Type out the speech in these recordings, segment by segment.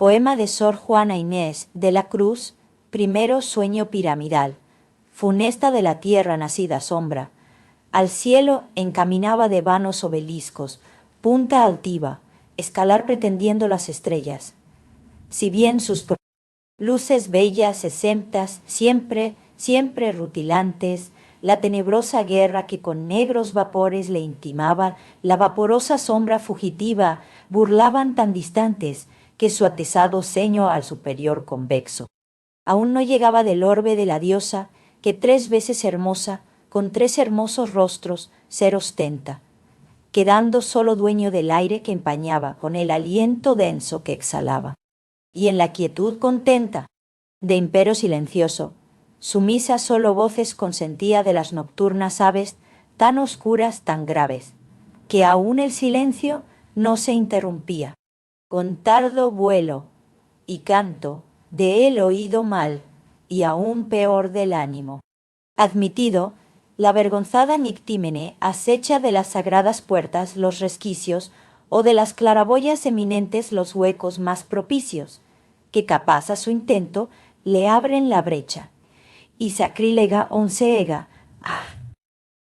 Poema de Sor Juana Inés de la Cruz, primero sueño piramidal, funesta de la tierra nacida sombra. Al cielo encaminaba de vanos obeliscos, punta altiva, escalar pretendiendo las estrellas. Si bien sus luces bellas exentas, siempre, siempre rutilantes, la tenebrosa guerra que con negros vapores le intimaba, la vaporosa sombra fugitiva, burlaban tan distantes, que su atezado ceño al superior convexo. Aún no llegaba del orbe de la diosa, que 3 veces hermosa, con 3 hermosos rostros, ser ostenta, quedando solo dueño del aire que empañaba con el aliento denso que exhalaba. Y en la quietud contenta, de impero silencioso, sumisa solo voces consentía de las nocturnas aves, tan oscuras, tan graves, que aún el silencio no se interrumpía. Con tardo vuelo y canto, de él oído mal, y aún peor del ánimo. Admitido, la avergonzada Nictímene acecha de las sagradas puertas los resquicios, o de las claraboyas eminentes los huecos más propicios, que capaz a su intento le abren la brecha. Y sacrílega onceega,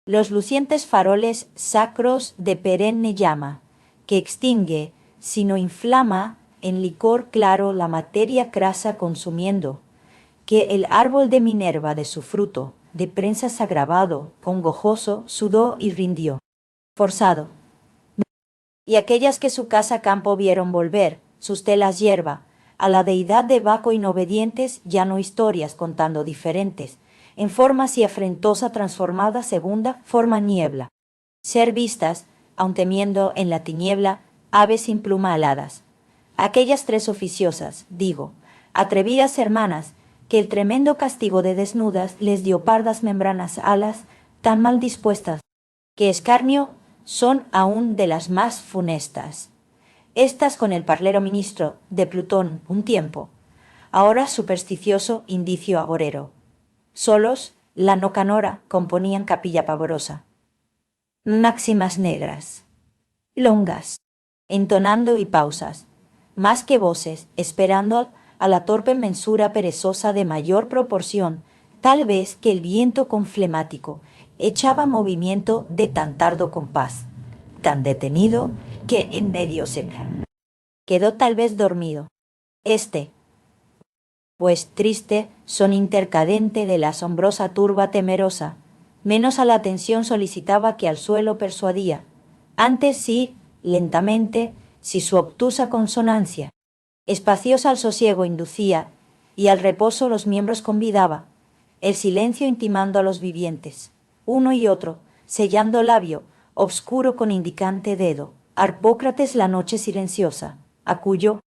los lucientes faroles sacros de perenne llama, que extingue, sino inflama en licor claro la materia crasa consumiendo, que el árbol de Minerva de su fruto, de prensas agravado, congojoso, sudó y rindió. Forzado. Y aquellas que su casa campo vieron volver, sus telas hierba, a la deidad de Baco inobedientes, ya no historias contando diferentes, en formas y afrentosa transformada segunda forma niebla. Ser vistas, aun temiendo en la tiniebla, aves sin pluma aladas. Aquellas 3 oficiosas, digo, atrevidas hermanas, que el tremendo castigo de desnudas les dio pardas membranas alas, tan mal dispuestas, que escarnio son aún de las más funestas. Estas con el parlero ministro de Plutón un tiempo, ahora supersticioso indicio agorero. Solos, la nocanora componían capilla pavorosa. Máximas negras, longas, entonando y pausas, más que voces, esperando a la torpe mensura perezosa de mayor proporción, tal vez que el viento conflemático echaba movimiento de tan tardo compás, tan detenido que en medio se quedó tal vez dormido. Pues triste, son intercadente de la asombrosa turba temerosa, menos a la atención solicitaba que al suelo persuadía, antes sí, lentamente, si su obtusa consonancia, espaciosa al sosiego inducía, y al reposo los miembros convidaba, el silencio intimando a los vivientes, uno y otro, sellando labio, obscuro con indicante dedo, Harpócrates la noche silenciosa, a cuyo,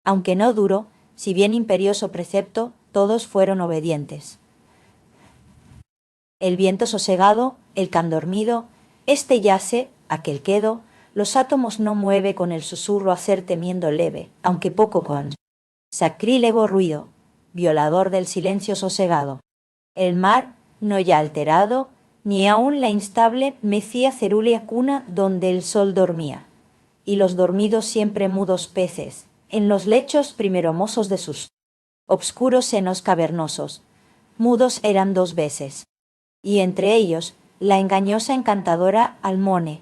aunque no duro, si bien imperioso precepto, todos fueron obedientes. El viento sosegado, el can dormido, yace, aquel quedo, los átomos no mueve con el susurro hacer temiendo leve, aunque poco con sacrílego ruido, violador del silencio sosegado. El mar, no ya alterado, ni aún la instable mecía cerúlea cuna donde el sol dormía, y los dormidos siempre mudos peces, en los lechos primeromosos de sus obscuros senos cavernosos, mudos eran 2 veces, y entre ellos la engañosa encantadora Almone,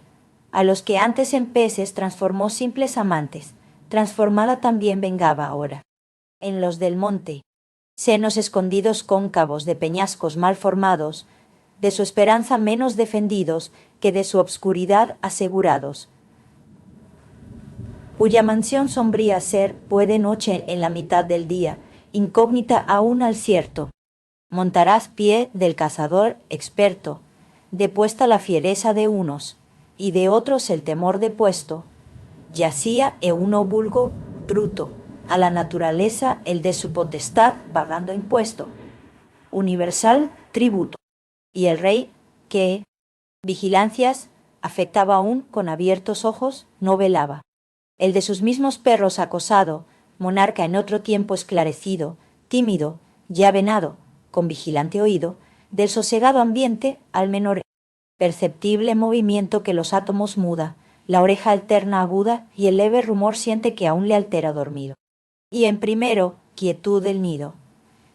a los que antes en peces transformó simples amantes, transformada también vengaba ahora. En los del monte, senos escondidos cóncavos de peñascos mal formados, de su esperanza menos defendidos que de su obscuridad asegurados, cuya mansión sombría ser puede noche en la mitad del día, incógnita aún al cierto. Montarás pie del cazador experto, depuesta la fiereza de unos, y de otros el temor depuesto, yacía uno vulgo bruto, a la naturaleza el de su potestad vagando impuesto, universal tributo, y el rey, que, vigilancias, afectaba aún con abiertos ojos, no velaba. El de sus mismos perros acosado, monarca en otro tiempo esclarecido, tímido, ya venado, con vigilante oído, del sosegado ambiente al menor perceptible movimiento que los átomos muda, la oreja alterna aguda y el leve rumor siente que aún le altera dormido. Y en primero, quietud del nido,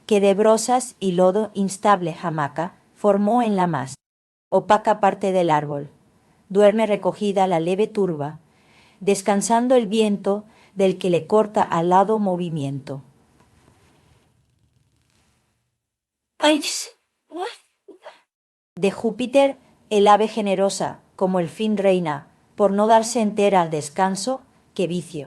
que de brozas y lodo instable hamaca formó en la más opaca parte del árbol. Duerme recogida la leve turba, descansando el viento del que le corta al lado movimiento. De Júpiter, el ave generosa, como el fin reina, por no darse entera al descanso, que vicio.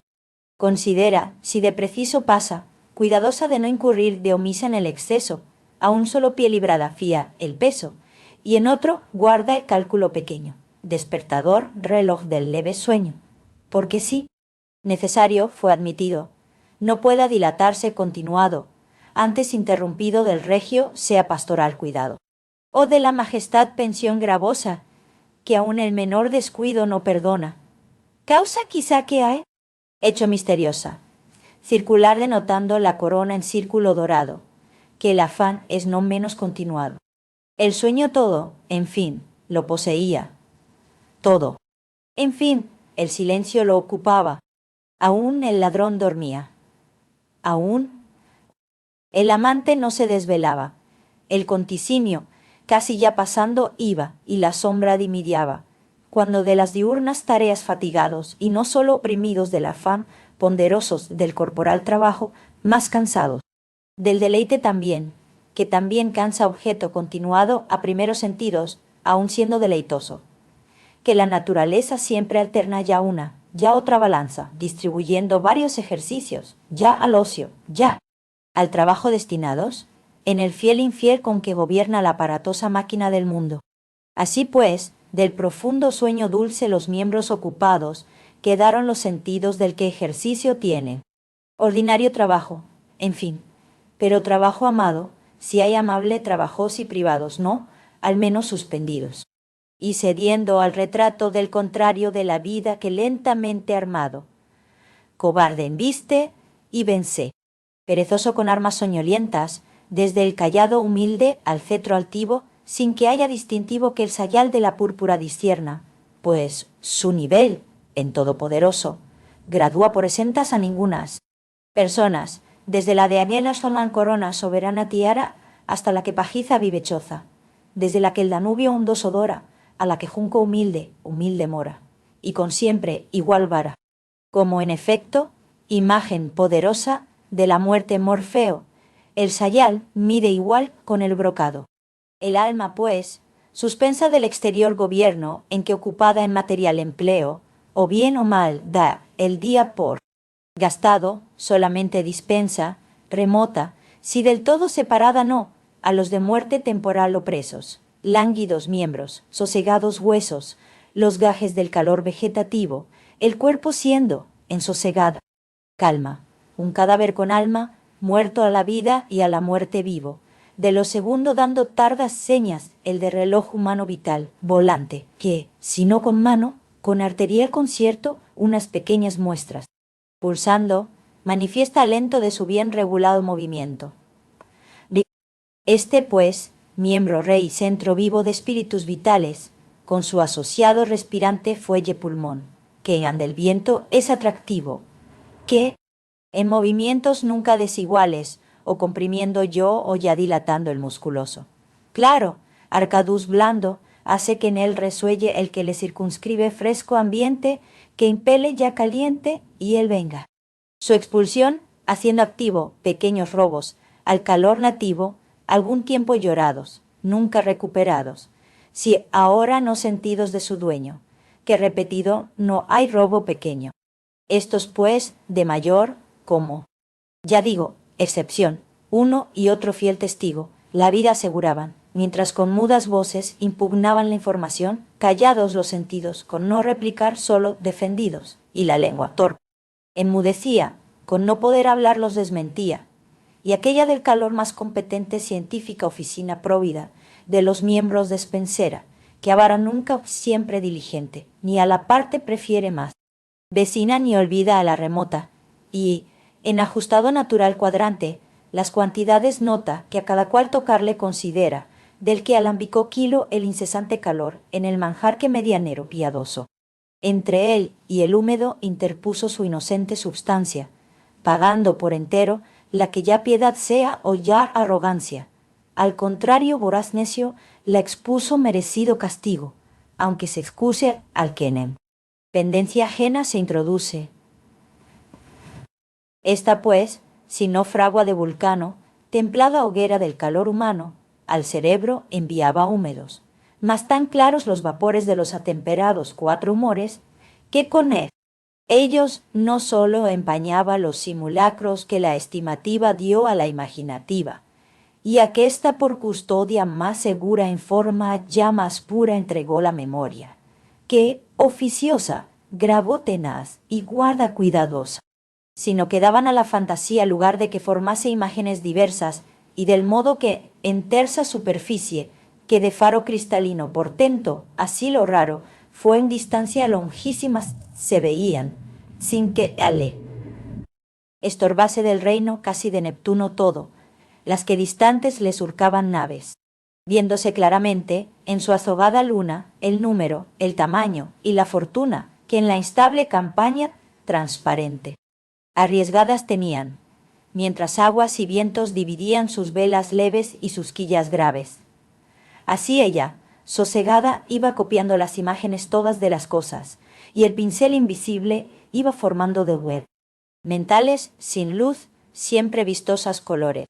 Considera, si de preciso pasa, cuidadosa de no incurrir de omisa en el exceso, a un solo pie librada fía el peso, y en otro guarda el cálculo pequeño, despertador reloj del leve sueño. Porque sí, necesario fue admitido, no pueda dilatarse continuado, antes interrumpido del regio sea pastoral cuidado. O de la majestad pensión gravosa, que aun el menor descuido no perdona. Causa quizá que hay, hecho misteriosa, circular denotando la corona en círculo dorado, que el afán es no menos continuado. El sueño todo, en fin, lo poseía. Todo. En fin, el silencio lo ocupaba. Aún el ladrón dormía. Aún el amante no se desvelaba. El conticinio, casi ya pasando, iba, y la sombra dimidiaba, cuando de las diurnas tareas fatigados, y no sólo oprimidos del afán, ponderosos del corporal trabajo, más cansados. Del deleite también, que también cansa objeto continuado a primeros sentidos, aun siendo deleitoso. Que la naturaleza siempre alterna ya una, ya otra balanza, distribuyendo varios ejercicios, ya al ocio, ya al trabajo destinados, en el fiel infiel con que gobierna la aparatosa máquina del mundo. Así pues, del profundo sueño dulce los miembros ocupados, quedaron los sentidos del que ejercicio tienen. Ordinario trabajo, en fin, pero trabajo amado, si hay amable trabajos y privados no, al menos suspendidos. Y cediendo al retrato del contrario de la vida que lentamente armado. Cobarde embiste y vence. Perezoso con armas soñolientas, desde el cayado humilde al cetro altivo, sin que haya distintivo que el sayal de la púrpura discierna, pues su nivel, en todopoderoso, gradúa por esentas a ningunas personas, desde la de Aniela Solán corona soberana tiara, hasta la que pajiza vive choza, desde la que el Danubio hondoso dora, a la que junco humilde, humilde mora, y con siempre igual vara. Como en efecto, imagen poderosa de la muerte Morfeo, el sayal mide igual con el brocado. El alma, pues, suspensa del exterior gobierno en que ocupada en material empleo, o bien o mal da el día por gastado, solamente dispensa, remota, si del todo separada no, a los de muerte temporal opresos, lánguidos miembros, sosegados huesos, los gajes del calor vegetativo, el cuerpo siendo, en sosegada calma, un cadáver con alma, muerto a la vida y a la muerte vivo, de lo segundo dando tardas señas el de reloj humano vital, volante, que, si no con mano, con arterial concierto, unas pequeñas muestras, pulsando, manifiesta lento de su bien regulado movimiento. Este, pues, miembro rey y centro vivo de espíritus vitales, con su asociado respirante fuelle pulmón, que ante el viento es atractivo, que, en movimientos nunca desiguales, o comprimiendo yo o ya dilatando el musculoso. Claro, arcaduz blando, hace que en él resuelle el que le circunscribe fresco ambiente, que impele ya caliente, y él venga. Su expulsión, haciendo activo pequeños robos, al calor nativo, algún tiempo llorados, nunca recuperados, si ahora no sentidos de su dueño, que repetido no hay robo pequeño. Estos pues, de mayor, como, ya digo, excepción, uno y otro fiel testigo, la vida aseguraban, mientras con mudas voces impugnaban la información, callados los sentidos, con no replicar solo defendidos, y la lengua torpe enmudecía, con no poder hablar los desmentía, y aquella del calor más competente científica oficina próvida, de los miembros despensera, que avara nunca siempre diligente, ni a la parte prefiere más, vecina ni olvida a la remota, y, en ajustado natural cuadrante, las cuantidades nota que a cada cual tocarle considera, del que alambicó kilo el incesante calor en el manjar que medianero piadoso. Entre él y el húmedo interpuso su inocente substancia, pagando por entero la que ya piedad sea o ya arrogancia. Al contrario, voraz necio la expuso merecido castigo, aunque se excuse al que en pendencia ajena se introduce. Esta pues, si no fragua de vulcano, templada hoguera del calor humano, al cerebro enviaba húmedos, mas tan claros los vapores de los atemperados cuatro humores, que con ellos no sólo empañaba los simulacros que la estimativa dio a la imaginativa, y aquesta por custodia más segura en forma ya más pura entregó la memoria, que, oficiosa, grabó tenaz y guarda cuidadosa, sino que daban a la fantasía lugar de que formase imágenes diversas, y del modo que, en tersa superficie, que de faro cristalino portento, así lo raro, fue en distancia longísimas se veían, sin que ale estorbase del reino casi de Neptuno todo, las que distantes le surcaban naves, viéndose claramente, en su azogada luna, el número, el tamaño y la fortuna que en la instable campaña transparente arriesgadas tenían, mientras aguas y vientos dividían sus velas leves y sus quillas graves. Así ella, sosegada, iba copiando las imágenes todas de las cosas, y el pincel invisible iba formando de web mentales, sin luz, siempre vistosas colores.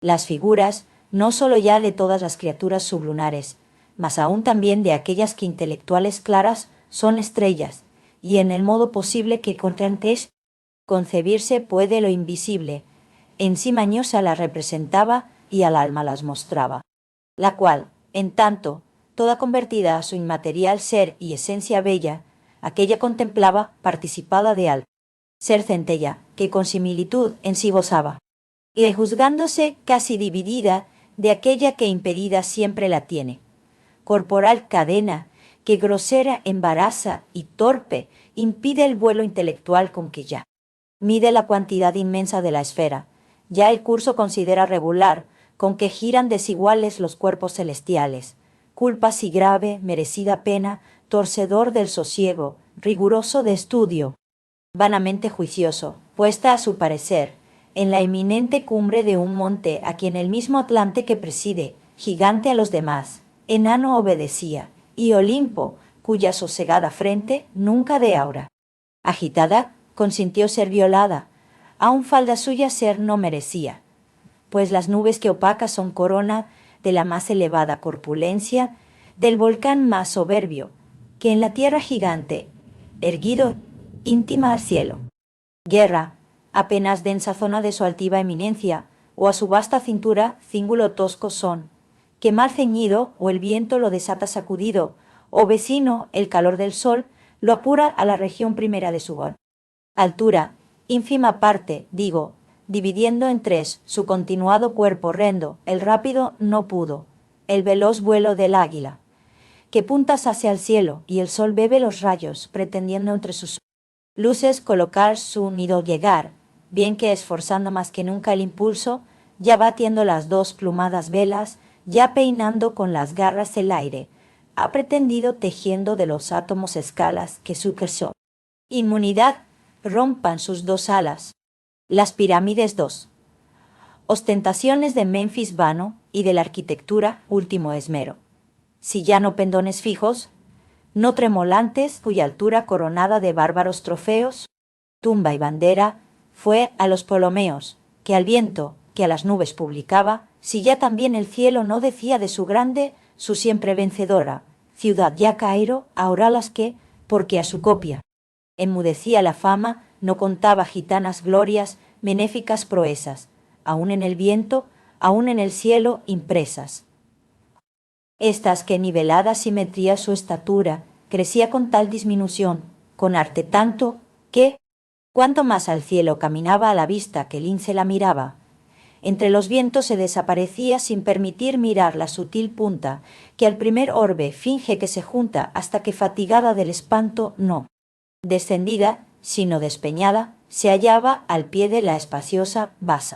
Las figuras, no sólo ya de todas las criaturas sublunares, mas aún también de aquellas que intelectuales claras son estrellas, y en el modo posible que con antes concebirse puede lo invisible, en sí mañosa las representaba y al alma las mostraba, la cual, en tanto, toda convertida a su inmaterial ser y esencia bella, aquella contemplaba participada de al ser centella, que con similitud en sí gozaba, y juzgándose casi dividida de aquella que impedida siempre la tiene, corporal cadena, que grosera embaraza y torpe impide el vuelo intelectual con que ya mide la cantidad inmensa de la esfera, ya el curso considera regular, con que giran desiguales los cuerpos celestiales, culpa si grave, merecida pena, torcedor del sosiego, riguroso de estudio, vanamente juicioso, puesta a su parecer, en la eminente cumbre de un monte a quien el mismo Atlante que preside, gigante a los demás, enano obedecía, y Olimpo, cuya sosegada frente nunca de aura agitada, consintió ser violada, aun falda suya ser no merecía, pues las nubes que opacas son corona de la más elevada corpulencia, del volcán más soberbio, que en la tierra gigante, erguido, íntima al cielo. Guerra, apenas densa zona de su altiva eminencia, o a su vasta cintura cíngulo tosco son, que mal ceñido o el viento lo desata sacudido, o vecino el calor del sol, lo apura a la región primera de su gol. Altura, ínfima parte, digo, dividiendo en tres su continuado cuerpo horrendo, el rápido no pudo, el veloz vuelo del águila, que puntas hacia el cielo y el sol bebe los rayos, pretendiendo entre sus luces colocar su nido llegar, bien que esforzando más que nunca el impulso, ya batiendo las dos plumadas velas, ya peinando con las garras el aire, ha pretendido tejiendo de los átomos escalas que su creció inmunidad rompan sus dos alas. Las pirámides 2. Ostentaciones de Menfis vano y de la arquitectura último esmero. Si ya no pendones fijos, no tremolantes cuya altura coronada de bárbaros trofeos, tumba y bandera, fue a los Ptolomeos, que al viento, que a las nubes publicaba, si ya también el cielo no decía de su grande, su siempre vencedora, ciudad ya Cairo, ahora las que, porque a su copia enmudecía la fama, no contaba gitanas glorias, benéficas proezas, aún en el viento, aún en el cielo impresas. Estas que nivelada simetría su estatura, crecía con tal disminución, con arte tanto, que, cuanto más al cielo caminaba a la vista que lince la miraba, entre los vientos se desaparecía sin permitir mirar la sutil punta, que al primer orbe finge que se junta hasta que fatigada del espanto no descendida, sino despeñada, se hallaba al pie de la espaciosa basa.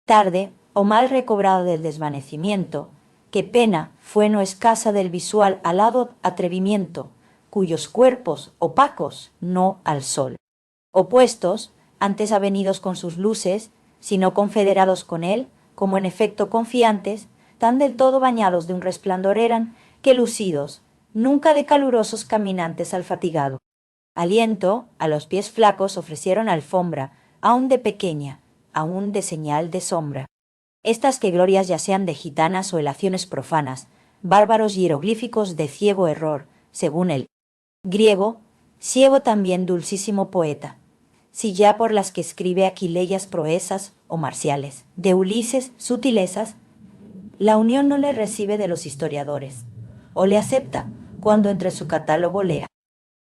Tarde, o mal recobrada del desvanecimiento, que pena fue no escasa del visual alado atrevimiento, cuyos cuerpos opacos no al sol, opuestos, antes avenidos con sus luces, sino confederados con él, como en efecto confiantes, tan del todo bañados de un resplandor eran, que lucidos, nunca de calurosos caminantes al fatigado aliento, a los pies flacos ofrecieron alfombra, aún de pequeña, aún de señal de sombra. Estas que glorias ya sean de gitanas o elaciones profanas, bárbaros hieroglíficos de ciego error, según el griego, ciego también dulcísimo poeta, si ya por las que escribe Aquileyas proezas o marciales, de Ulises sutilezas, la unión no le recibe de los historiadores, o le acepta, cuando entre su catálogo lea.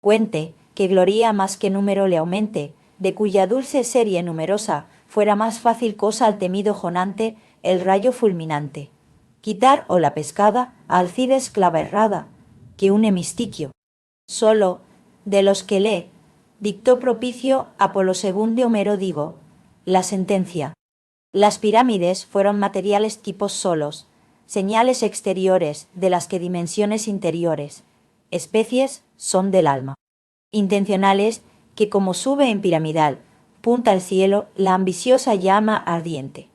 Cuente, que gloria más que número le aumente, de cuya dulce serie numerosa fuera más fácil cosa al temido jonante el rayo fulminante. Quitar o la pescada a Alcides clava errada, que un hemistiquio. Solo, de los que lee, dictó propicio Apolo II de Homero digo, la sentencia. Las pirámides fueron materiales tipos solos, señales exteriores de las que dimensiones interiores, especies son del alma. Intencionales que como sube en piramidal, punta al cielo la ambiciosa llama ardiente.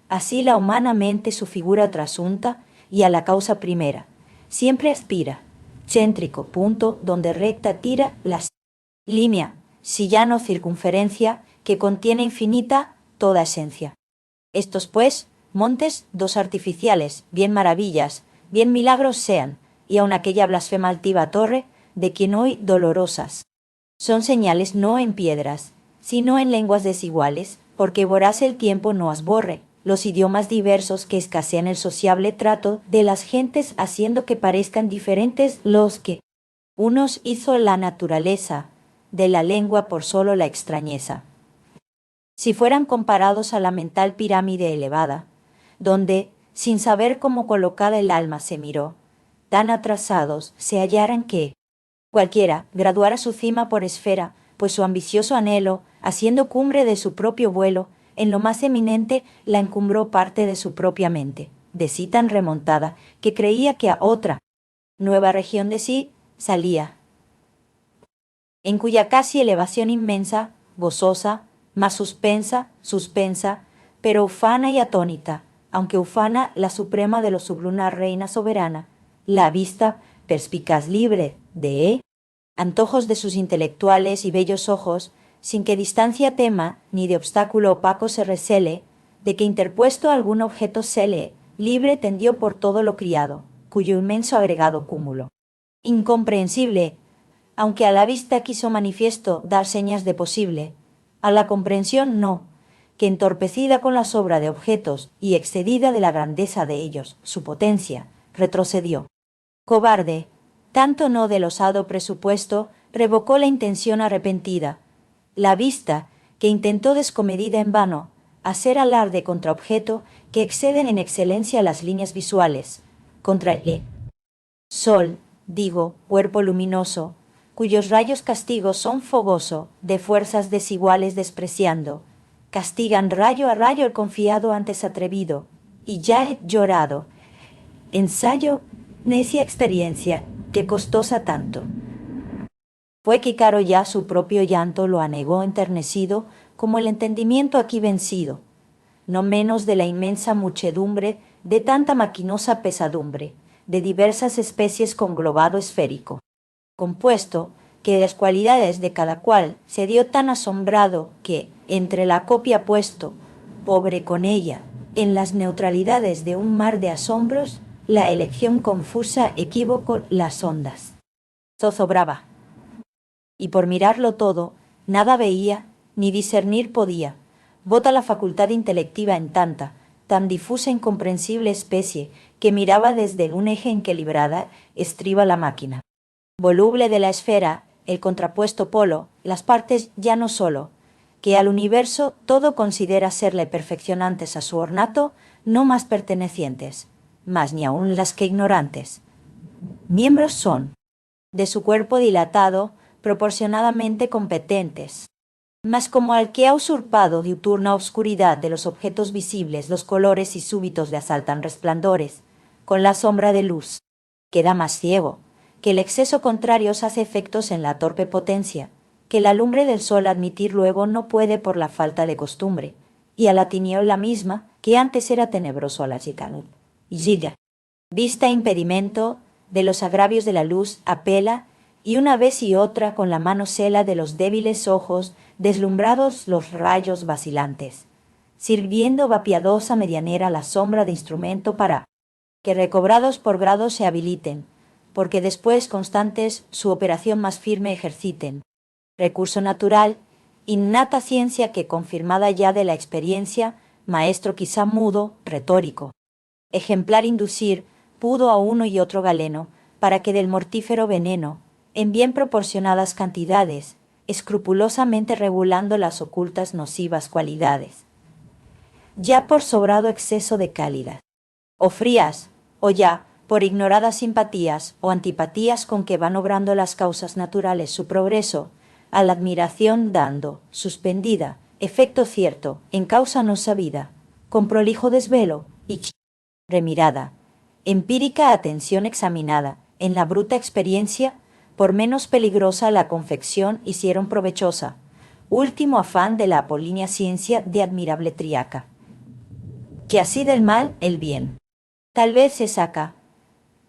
Así la humana mente su figura trasunta y a la causa primera, siempre aspira, céntrico punto donde recta tira la línea, sillano circunferencia que contiene infinita toda esencia. Estos pues, montes, dos artificiales, bien maravillas, bien milagros sean, y aun aquella blasfema altiva torre, de quien hoy dolorosas son señales no en piedras, sino en lenguas desiguales, porque voraz el tiempo no asborre los idiomas diversos que escasean el sociable trato de las gentes, haciendo que parezcan diferentes los que unos hizo la naturaleza, de la lengua por solo la extrañeza. Si fueran comparados a la mental pirámide elevada, donde, sin saber cómo colocada el alma se miró, tan atrasados se hallaran que cualquiera graduara su cima por esfera, pues su ambicioso anhelo, haciendo cumbre de su propio vuelo, en lo más eminente la encumbró parte de su propia mente, de sí tan remontada, que creía que a otra nueva región de sí salía, en cuya casi elevación inmensa, gozosa, más suspensa, pero ufana y atónita, aunque ufana la suprema de lo sublunar reina soberana, la vista, perspicaz libre, de antojos de sus intelectuales y bellos ojos, sin que distancia tema, ni de obstáculo opaco se recele, de que interpuesto algún objeto cele, libre tendió por todo lo criado, cuyo inmenso agregado cúmulo. Incomprensible, aunque a la vista quiso manifiesto dar señas de posible, a la comprensión no, que entorpecida con la sobra de objetos y excedida de la grandeza de ellos, su potencia, retrocedió. Cobarde, tanto no del osado presupuesto, revocó la intención arrepentida. La vista, que intentó descomedida en vano, hacer alarde contra objeto que exceden en excelencia las líneas visuales, contra el sol, digo, cuerpo luminoso, cuyos rayos castigos son fogoso, de fuerzas desiguales despreciando, castigan rayo a rayo el confiado antes atrevido, y ya he llorado. Ensayo, necia experiencia, que costosa tanto. Fue que caro ya su propio llanto lo anegó enternecido, como el entendimiento aquí vencido, no menos de la inmensa muchedumbre de tanta maquinosa pesadumbre, de diversas especies con globado esférico, compuesto, que de las cualidades de cada cual se dio tan asombrado que, entre la copia puesto, pobre con ella, en las neutralidades de un mar de asombros, la elección confusa equívoco las ondas zozobraba. Y por mirarlo todo, nada veía, ni discernir podía. Vota la facultad intelectiva en tanta, tan difusa e incomprensible especie, que miraba desde un eje en que librada estriba la máquina. Voluble de la esfera, el contrapuesto polo, las partes ya no solo, que al universo todo considera serle perfeccionantes a su ornato, no más pertenecientes, mas ni aun las que ignorantes. Miembros son, de su cuerpo dilatado, proporcionadamente competentes. Mas como al que ha usurpado diuturna obscuridad de los objetos visibles los colores y súbitos le asaltan resplandores, con la sombra de luz, queda más ciego, que el exceso contrario hace efectos en la torpe potencia, que la lumbre del sol admitir luego no puede por la falta de costumbre, y a la tiniebla misma, que antes era tenebroso a la gitana. Y Gilla, vista impedimento de los agravios de la luz, apela, y una vez y otra con la mano cela de los débiles ojos, deslumbrados los rayos vacilantes, sirviendo va piadosa medianera la sombra de instrumento para que recobrados por grados se habiliten, porque después constantes su operación más firme ejerciten. Recurso natural, innata ciencia que confirmada ya de la experiencia, maestro quizá mudo, retórico. Ejemplar inducir, pudo a uno y otro galeno, para que del mortífero veneno, en bien proporcionadas cantidades, escrupulosamente regulando las ocultas nocivas cualidades. Ya por sobrado exceso de cálidas, o frías, o ya, por ignoradas simpatías o antipatías con que van obrando las causas naturales su progreso, a la admiración dando, suspendida, efecto cierto, en causa no sabida, con prolijo desvelo y remirada, empírica atención examinada, en la bruta experiencia, por menos peligrosa la confección hicieron provechosa, último afán de la apolínea ciencia de admirable triaca. Que así del mal el bien. Tal vez se saca,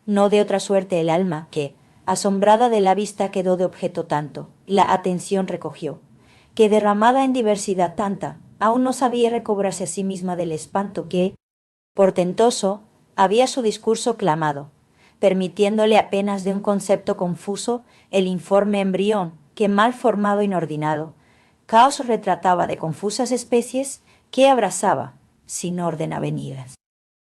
no de otra suerte el alma que, asombrada de la vista quedó de objeto tanto, la atención recogió, que derramada en diversidad tanta, aún no sabía recobrarse a sí misma del espanto que, portentoso, había su discurso clamado, permitiéndole apenas de un concepto confuso el informe embrión que mal formado e inordinado, caos retrataba de confusas especies que abrazaba, sin orden avenidas.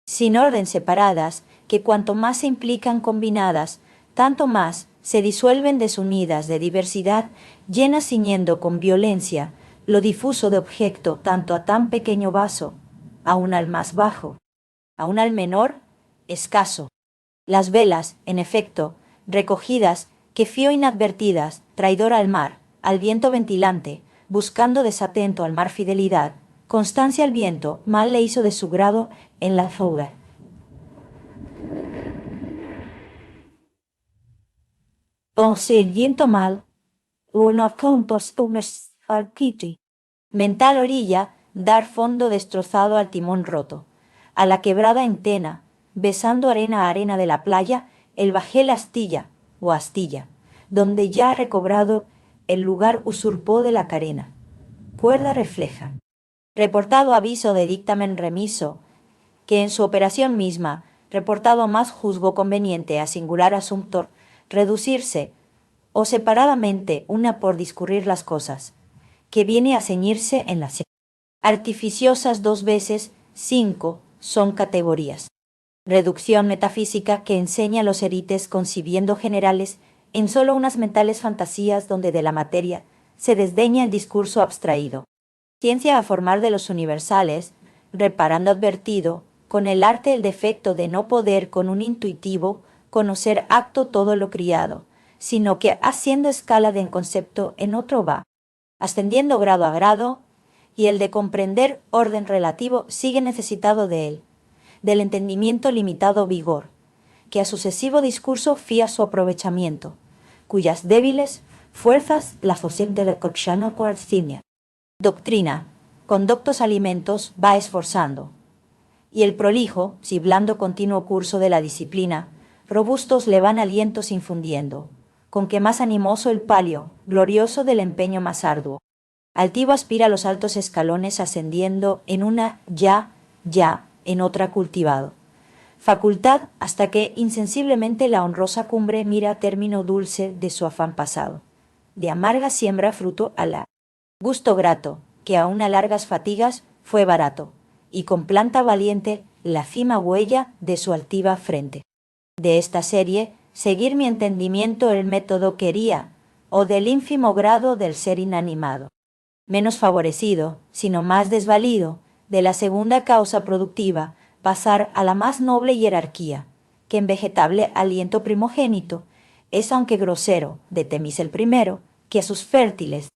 Sin orden separadas, que cuanto más se implican combinadas, tanto más se disuelven desunidas de diversidad, llenas ciñendo con violencia lo difuso de objeto tanto a tan pequeño vaso, aun al más bajo, aun al menor, escaso. Las velas, en efecto, recogidas, que fió inadvertidas, traidora al mar, al viento ventilante, buscando desatento al mar fidelidad, constancia al viento, mal le hizo de su grado en la fuga. O si el viento mal, uno compostumes al kiti. Mental orilla, dar fondo destrozado al timón roto. A la quebrada entena, besando arena a arena de la playa, el bajel astilla, o astilla, donde ya recobrado el lugar usurpó de la carena. Cuerda refleja. Reportado aviso de dictamen remiso, que en su operación misma, reportado más juzgó conveniente a singular asunto, reducirse, o separadamente una por discurrir las cosas, que viene a ceñirse en las artificiosas 2 veces 5 son categorías. Reducción metafísica que enseña a los erites concibiendo generales en solo unas mentales fantasías donde de la materia se desdeña el discurso abstraído. Ciencia a formar de los universales, reparando advertido, con el arte el defecto de no poder con un intuitivo conocer acto todo lo criado, sino que haciendo escala de concepto en otro va, ascendiendo grado a grado, y el de comprender orden relativo sigue necesitado de él, del entendimiento limitado vigor, que a sucesivo discurso fía su aprovechamiento, cuyas débiles fuerzas la fosiente de cochano coarcinia. Doctrina, con doctos alimentos va esforzando, y el prolijo, si blando continuo curso de la disciplina, robustos le van alientos infundiendo, con que más animoso el palio, glorioso del empeño más arduo. Altivo aspira a los altos escalones ascendiendo en una ya, en otra cultivado. Facultad hasta que insensiblemente la honrosa cumbre mira término dulce de su afán pasado. De amarga siembra fruto a la gusto grato, que aun a largas fatigas fue barato, y con planta valiente la cima huella de su altiva frente. De esta serie, seguir mi entendimiento el método quería, o del ínfimo grado del ser inanimado. Menos favorecido, sino más desvalido, de la segunda causa productiva, pasar a la más noble jerarquía, que en vegetable aliento primogénito, es aunque grosero, de Temis el primero, que a sus fértiles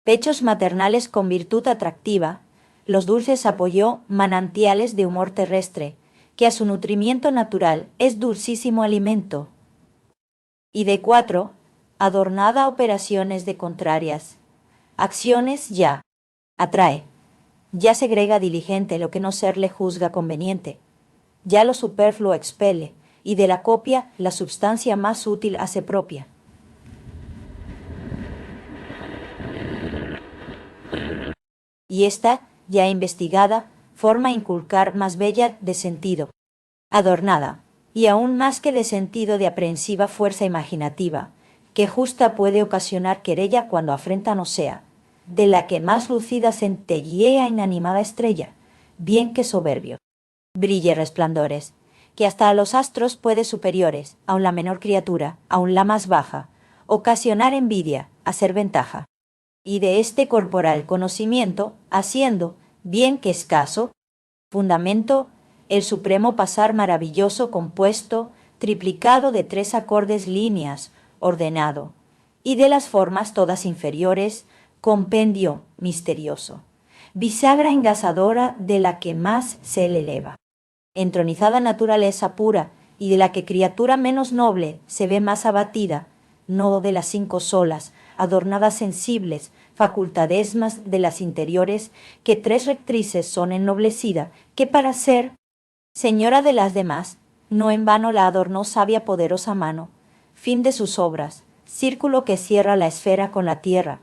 pechos maternales con virtud atractiva, los dulces apoyó manantiales de humor terrestre, que a su nutrimiento natural es dulcísimo alimento. Y de 4, adornada operaciones de contrarias, acciones ya atrae, ya segrega diligente lo que no serle juzga conveniente, ya lo superfluo expele, y de la copia la substancia más útil hace propia. Y esta, ya investigada, forma inculcar más bella de sentido, adornada, y aún más que de sentido de aprehensiva fuerza imaginativa, que justa puede ocasionar querella cuando afrenta no sea, de la que más lucida centellea inanimada estrella, bien que soberbio, brille resplandores, que hasta a los astros puede superiores, aun la menor criatura, aun la más baja, ocasionar envidia, hacer ventaja. Y de este corporal conocimiento, haciendo, bien que escaso, fundamento, el supremo pasar maravilloso compuesto, triplicado de 3 acordes líneas, ordenado, y de las formas todas inferiores, compendio misterioso, bisagra engasadora de la que más se le eleva, entronizada naturaleza pura, y de la que criatura menos noble se ve más abatida, no de las 5 solas, adornadas sensibles, facultadesmas de las interiores, que 3 rectrices son ennoblecida, que para ser señora de las demás, no en vano la adornó sabia poderosa mano, fin de sus obras, círculo que cierra la esfera con la tierra,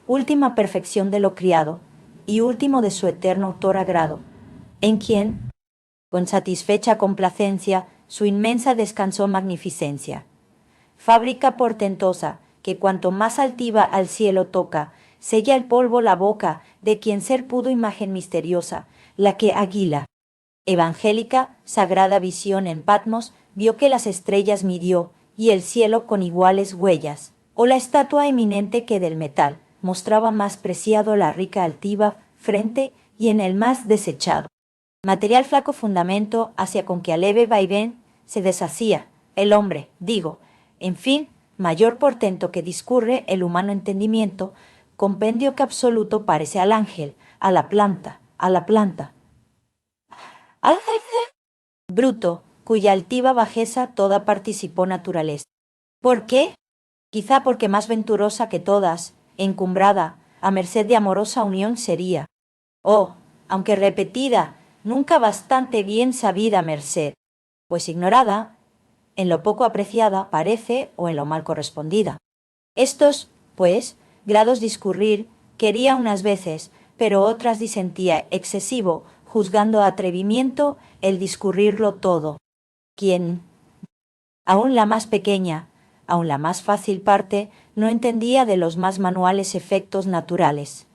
última perfección de lo criado, y último de su eterno autor agrado, en quien, con satisfecha complacencia, su inmensa descansó magnificencia. Fábrica portentosa, que cuanto más altiva al cielo toca, sella el polvo la boca, de quien ser pudo imagen misteriosa, la que águila, evangélica, sagrada visión en Patmos, vio que las estrellas midió, y el cielo con iguales huellas, o la estatua eminente que del metal, mostraba más preciado la rica altiva frente, y en el más desechado material flaco fundamento hacia con que a leve vaivén se deshacía, el hombre, digo, en fin, mayor portento que discurre el humano entendimiento, compendio que absoluto parece al ángel, a la planta, al bruto, cuya altiva bajeza toda participó naturaleza. ¿Por qué? Quizá porque más venturosa que todas, encumbrada, a merced de amorosa unión sería. Oh, aunque repetida, nunca bastante bien sabida merced, pues ignorada, en lo poco apreciada parece o en lo mal correspondida. Estos, pues, grados discurrir, quería unas veces, pero otras disentía excesivo, juzgando atrevimiento el discurrirlo todo. Quien, aun la más pequeña, aun la más fácil parte, no entendía de los más manuales efectos naturales.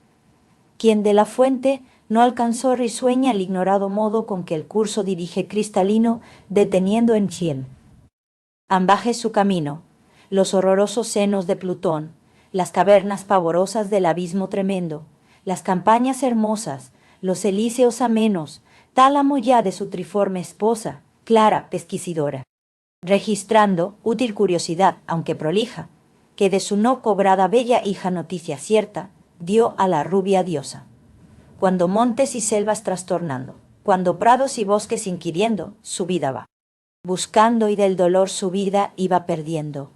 Quien de la fuente no alcanzó risueña el ignorado modo con que el curso dirige cristalino, deteniendo en quien ambaje su camino, los horrorosos senos de Plutón, las cavernas pavorosas del abismo tremendo, las campañas hermosas, los elíseos amenos, tálamo ya de su triforme esposa, clara pesquisidora, registrando útil curiosidad, aunque prolija, que de su no cobrada bella hija noticia cierta, dio a la rubia diosa. Cuando montes y selvas trastornando, cuando prados y bosques inquiriendo, su vida va buscando y del dolor su vida iba perdiendo.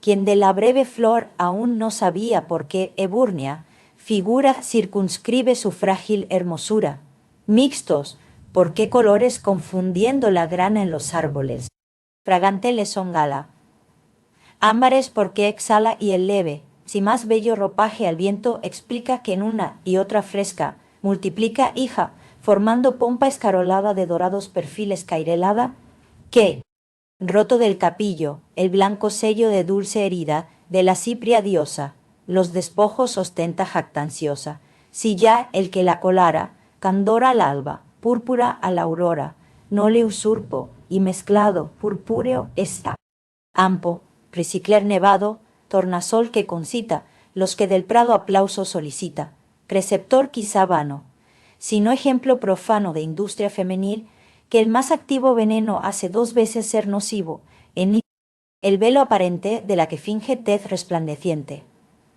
Quien de la breve flor aún no sabía por qué Eburnia, figura circunscribe su frágil hermosura. Mixtos, por qué colores confundiendo la grana en los árboles. Fragante le son gala. Ámbares por qué exhala y el leve, si más bello ropaje al viento explica que en una y otra fresca, multiplica hija, formando pompa escarolada de dorados perfiles cairelada, que, roto del capillo, el blanco sello de dulce herida de la cipria diosa, los despojos ostenta jactanciosa, si ya el que la colara, candor al alba, púrpura a la aurora, no le usurpo, y mezclado, purpúreo está. Ampo, prisicler nevado, tornasol que concita, los que del prado aplauso solicita, preceptor quizá vano, sino ejemplo profano de industria femenil, que el más activo veneno hace 2 veces ser nocivo, en el velo aparente de la que finge tez resplandeciente.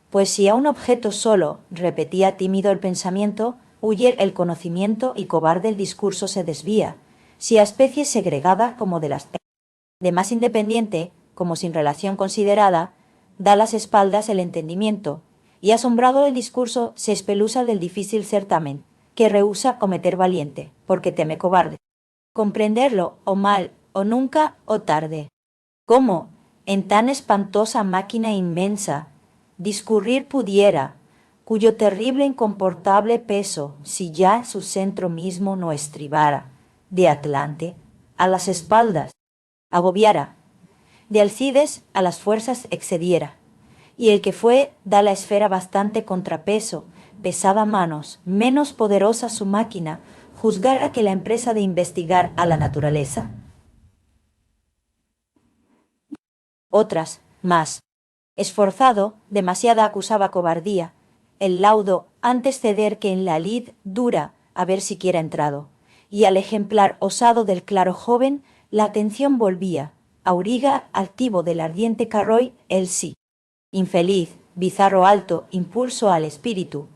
Pues si a un objeto solo, repetía tímido el pensamiento, huye el conocimiento y cobarde el discurso se desvía, si a especie segregada como de las de más independiente, como sin relación considerada, da las espaldas el entendimiento, y asombrado del discurso se espeluza del difícil certamen, que rehúsa cometer valiente, porque teme cobarde. Comprenderlo, o mal, o nunca, o tarde. ¿Cómo, en tan espantosa máquina inmensa, discurrir pudiera, cuyo terrible e incomportable peso, si ya su centro mismo no estribara, de Atlante a las espaldas, agobiara, de Alcides a las fuerzas excediera, y el que fue da la esfera bastante contrapeso, pesada manos, menos poderosa su máquina, juzgara que la empresa de investigar a la naturaleza? Otras, más. Esforzado, demasiada acusaba cobardía, el laudo antes ceder que en la lid dura haber siquiera entrado, y al ejemplar osado del claro joven la atención volvía, auriga altivo del ardiente Carroy, el sí. Infeliz, bizarro alto, impulso al espíritu,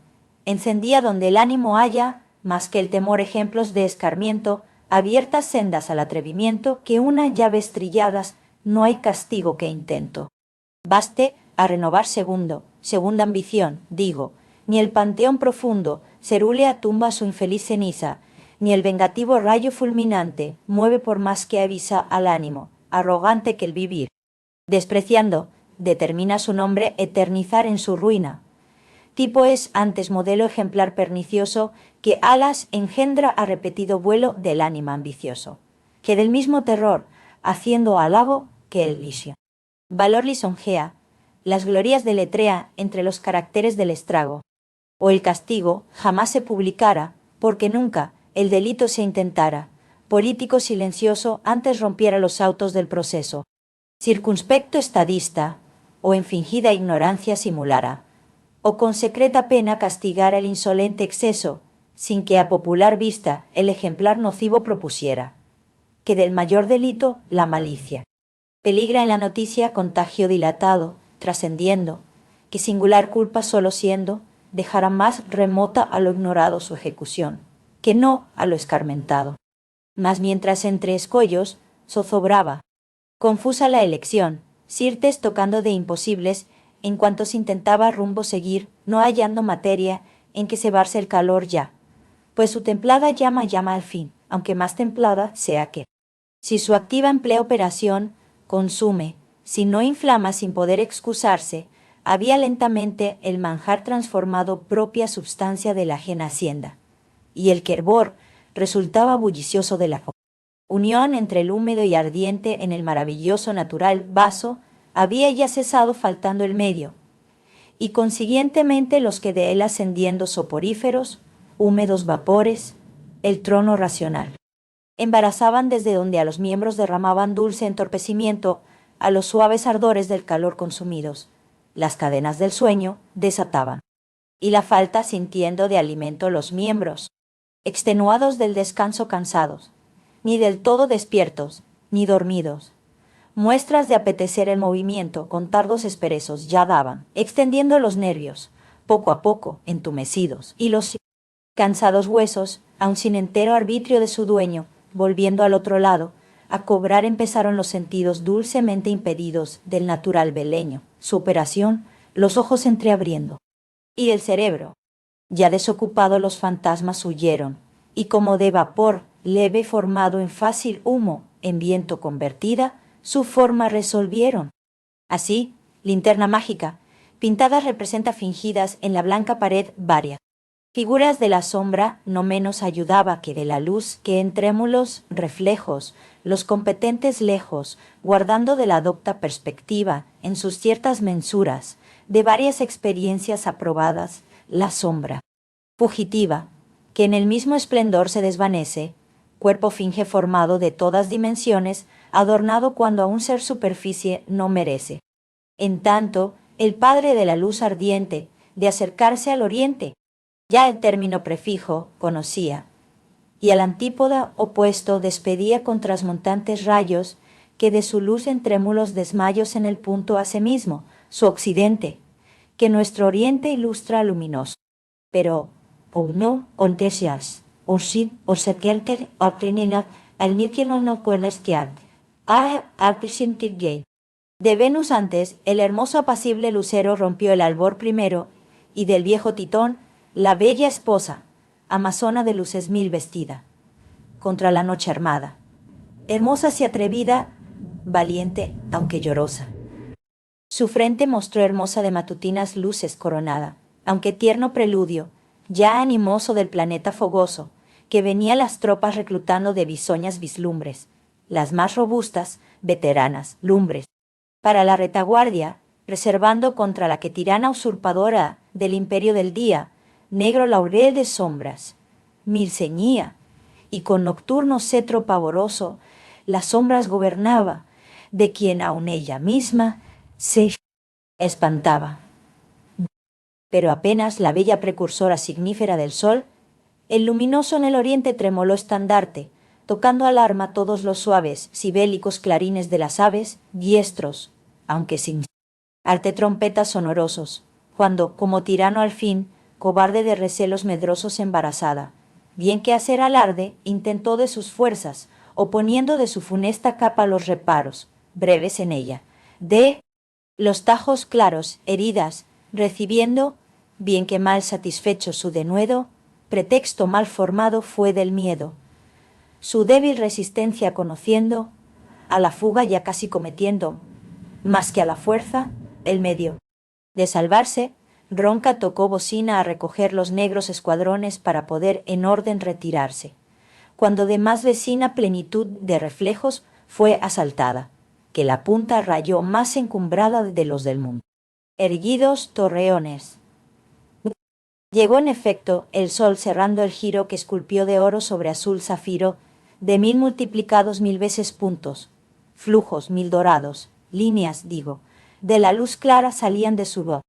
encendía donde el ánimo haya, más que el temor ejemplos de escarmiento, abiertas sendas al atrevimiento, que una llaves trilladas, no hay castigo que intento. Baste a renovar segunda ambición, digo, ni el panteón profundo, cerúlea tumba su infeliz ceniza, ni el vengativo rayo fulminante, mueve por más que avisa al ánimo, arrogante que el vivir. Despreciando, determina su nombre eternizar en su ruina. Tipo es antes modelo ejemplar pernicioso que alas engendra a repetido vuelo del ánima ambicioso, que del mismo terror, haciendo alabo que el lisio. Valor lisonjea, las glorias deletrea entre los caracteres del estrago, o el castigo jamás se publicara, porque nunca el delito se intentara, político silencioso antes rompiera los autos del proceso, circunspecto estadista, o en fingida ignorancia simulara, o con secreta pena castigara el insolente exceso, sin que a popular vista el ejemplar nocivo propusiera, que del mayor delito la malicia. Peligra en la noticia contagio dilatado, trascendiendo, que singular culpa solo siendo, dejará más remota a lo ignorado su ejecución, que no a lo escarmentado. Mas mientras entre escollos zozobraba, confusa la elección, Sirtes tocando de imposibles, en cuanto se intentaba rumbo seguir, no hallando materia en que cebarse el calor ya, pues su templada llama al fin, aunque más templada sea que, si su activa emplea operación, consume, si no inflama sin poder excusarse, había lentamente el manjar transformado propia substancia de la ajena hacienda, y el hervor resultaba bullicioso de la unión entre el húmedo y ardiente en el maravilloso natural vaso, había ya cesado faltando el medio, y consiguientemente los que de él ascendiendo soporíferos, húmedos vapores, el trono racional. Embarazaban desde donde a los miembros derramaban dulce entorpecimiento a los suaves ardores del calor consumidos. Las cadenas del sueño desataban. Y la falta sintiendo de alimento los miembros, extenuados del descanso cansados, ni del todo despiertos, ni dormidos. Muestras de apetecer el movimiento con tardos esperezos ya daban, extendiendo los nervios, poco a poco, entumecidos, y los cansados huesos, aun sin entero arbitrio de su dueño, volviendo al otro lado, a cobrar empezaron los sentidos dulcemente impedidos del natural beleño, su operación, los ojos entreabriendo. Y del cerebro, ya desocupado los fantasmas huyeron, y como de vapor leve formado en fácil humo, en viento convertida, su forma resolvieron. Así, linterna mágica, pintadas representa fingidas en la blanca pared varias figuras de la sombra, no menos ayudaba que de la luz, que en trémulos reflejos, los competentes lejos, guardando de la docta perspectiva, en sus ciertas mensuras, de varias experiencias aprobadas, la sombra fugitiva, que en el mismo esplendor se desvanece, cuerpo finge formado de todas dimensiones, adornado cuando a un ser superficie no merece. En tanto, el padre de la luz ardiente, de acercarse al oriente, ya el término prefijo conocía, y al antípoda opuesto despedía con trasmontantes rayos que de su luz en trémulos desmayos en el punto hace mismo, su occidente, que nuestro oriente ilustra luminoso. Pero, o no, ontesias, o sin, o serkenter, o prenina, al níquel no cuelestial, al presentir gay. De Venus antes, el hermoso apacible lucero rompió el albor primero, y del viejo Titón, la bella esposa, amazona de luces mil vestida, contra la noche armada, hermosa y atrevida, valiente aunque llorosa. Su frente mostró hermosa de matutinas luces coronada, aunque tierno preludio, ya animoso del planeta fogoso, que venía las tropas reclutando de bisoñas vislumbres, las más robustas, veteranas, lumbres, para la retaguardia, reservando contra la que tirana usurpadora del imperio del día, negro laurel de sombras, mil ceñía, y con nocturno cetro pavoroso, las sombras gobernaba, de quien aun ella misma se espantaba. Pero apenas la bella precursora signífera del sol, el luminoso en el oriente tremoló estandarte, tocando alarma todos los suaves, sibélicos clarines de las aves, diestros, aunque sin arte trompetas sonorosos, cuando, como tirano al fin, cobarde de recelos medrosos embarazada, bien que hacer alarde, intentó de sus fuerzas, oponiendo de su funesta capa los reparos, breves en ella, de los tajos claros, heridas, recibiendo, bien que mal satisfecho su denuedo, pretexto mal formado fue del miedo. Su débil resistencia conociendo, a la fuga ya casi cometiendo, más que a la fuerza, el medio de salvarse, ronca tocó bocina a recoger los negros escuadrones para poder en orden retirarse, cuando de más vecina plenitud de reflejos fue asaltada, que la punta rayó más encumbrada de los del mundo. Erguidos torreones. Llegó en efecto el sol cerrando el giro que esculpió de oro sobre azul zafiro, de mil multiplicados mil veces puntos, flujos mil dorados, líneas, digo, de la luz clara salían de su voz.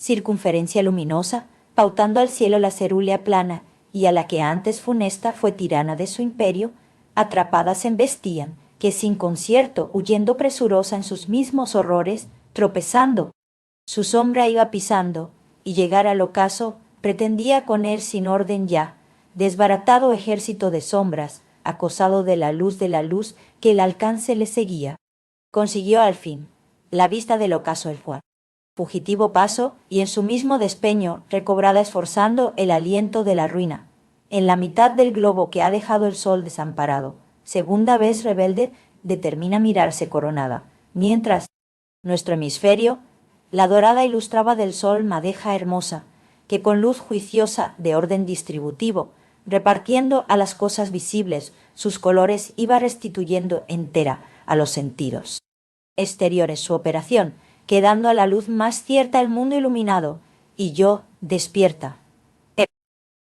Circunferencia luminosa, pautando al cielo la cerúlea plana, y a la que antes funesta fue tirana de su imperio, atrapadas embestían, que sin concierto, huyendo presurosa en sus mismos horrores, tropezando, su sombra iba pisando, y llegar al ocaso, pretendía con él sin orden ya, desbaratado ejército de sombras, acosado de la luz que el alcance le seguía. Consiguió al fin la vista del ocaso el cual, fugitivo paso, y en su mismo despeño, recobrada esforzando el aliento de la ruina, en la mitad del globo que ha dejado el sol desamparado, segunda vez rebelde, determina mirarse coronada, mientras, nuestro hemisferio, la dorada ilustraba del sol madeja hermosa, que con luz juiciosa de orden distributivo, repartiendo a las cosas visibles sus colores iba restituyendo entera a los sentidos exteriores su operación, quedando a la luz más cierta el mundo iluminado, y yo, despierta,